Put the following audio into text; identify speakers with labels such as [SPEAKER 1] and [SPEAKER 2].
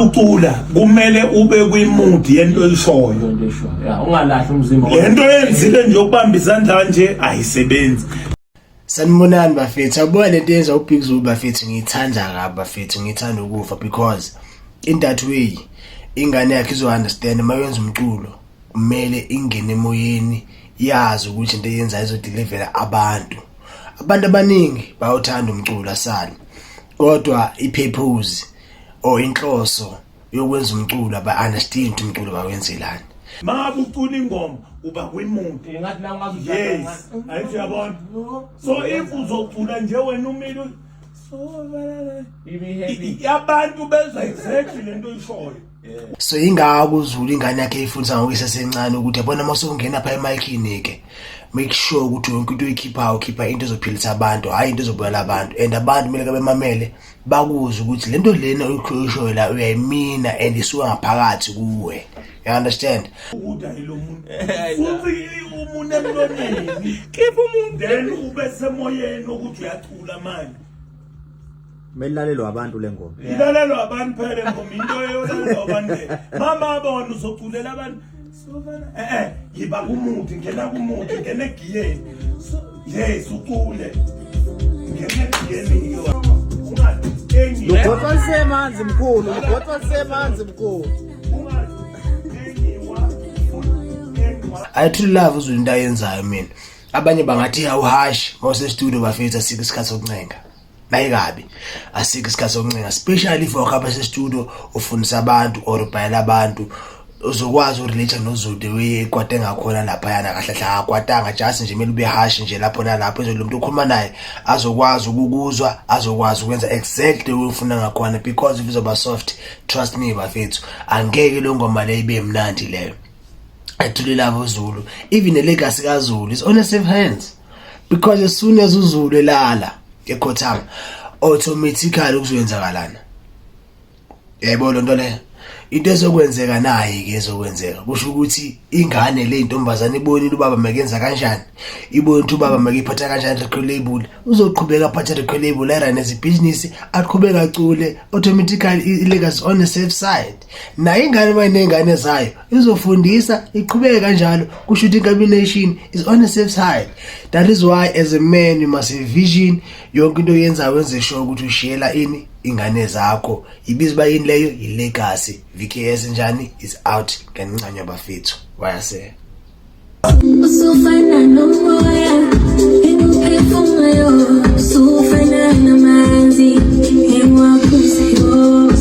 [SPEAKER 1] ucula kumele ube kwimood yento oyishoyo.
[SPEAKER 2] Yeah, ungalahla umzimba.
[SPEAKER 1] Lento yenzile nje ukubamba izandla nje ayisebenzi.
[SPEAKER 3] Sanibonani bafethu, yabona lento yenza uBig Zulu bafethu ngiyithanda kabi bafethu, ngithanda ukufa because in that way ingane yakhe izo understand mayenza umculo kumele ingene emoyeni yazi ukuthi into eyenza izodeliver abantu abaningi bayawuthanda umculo asali kodwa ipurpose or inhloso yokwenza umculo aba understand ukuthi umculo bawenzelani.
[SPEAKER 1] Mabu ucula ingoma uba kwimood.
[SPEAKER 2] Ngathi la ungazi
[SPEAKER 1] Yes, ayisiyabona. So if uzocula nje wena umile so abantu bezwa exactly lento oyishoyo.
[SPEAKER 3] So ingako uZulu ingane yakhe ifundisa ngokusesencane ukuthi yabona mase ungena pha emic ke make sure ukuthi yonke into uyikhipha into ezophilisa abantu hayi into ezobuyela abantu and abantu kumele ke bemamele bakuze ukuthi lento lena oyishoyo la uyayimina and isuka ngaphakathi kuwe. You understand?
[SPEAKER 1] Ukuthi ayilo muntu. Futhi umuntu emlonyeni. Khipha umuntu then ube semoyeni ukuthi uyacula manje.
[SPEAKER 4] Melalelo abantu lengoma.
[SPEAKER 1] Ilalelo abantu phela ngoma into eyolalelo abantu. Mama abona uzoculela abantu. So yiba kumuntu ngena kumuntu ngene egiyeni. Yes ucule. Ngene egiyeni yo. Ungathi
[SPEAKER 4] Lugotwa lisemanzi mkhulu, lugotwa lisemanzi mkhulu.
[SPEAKER 3] I truly love uZulu into ayenzayo mina. Abanye bangathi awuhash mose studio bafethu asike isikhathi sokuncenga. Nayikabi asike isikhathi sokuncenga especially for khapha se studio ufundisa abantu or ubhayela abantu uzokwazi urelate noZulu the way kwade ngakhona lapha yana kahle hla akwatanga just nje mele ube hash nje lapho nalapho ezolo umuntu ukhuluma naye azokwazi ukukuzwa azokwazi ukwenza exactly ufuna ngakhona because if izoba soft trust me bafethu angeke lo ngoma le ibe mnandi leyo. I truly love uZulu. Even the legacy kaZulu is on a safe hands because as soon as uZulu elala eKhothama automatically kuzoyenzakalana. Yayibona nto le into ezokwenzeka nayi ke ezokwenzeka kusho ukuthi ingane le intombazana ibonile ubaba makenza kanjani ibona ukuthi ubaba makiphatha kanjani record label uzoqhubeka aphatha record label era nezi business aqhubeka acule automatically ilegacy on the safe side. Na ingane mayinengane zayo izofundisa iqhubeke kanjalo kusho ukuthi combination is on the safe side. That is why as a man you must have vision yonke into yenza wenze sure ukuthi ushiyela ini ingane zakho ibiza ba yini leyo ilegacy. VKS njani is out ngencanya bafethu wayase
[SPEAKER 5] usufana nomoya enophefumulo usufana namanzi engwaphuziyo.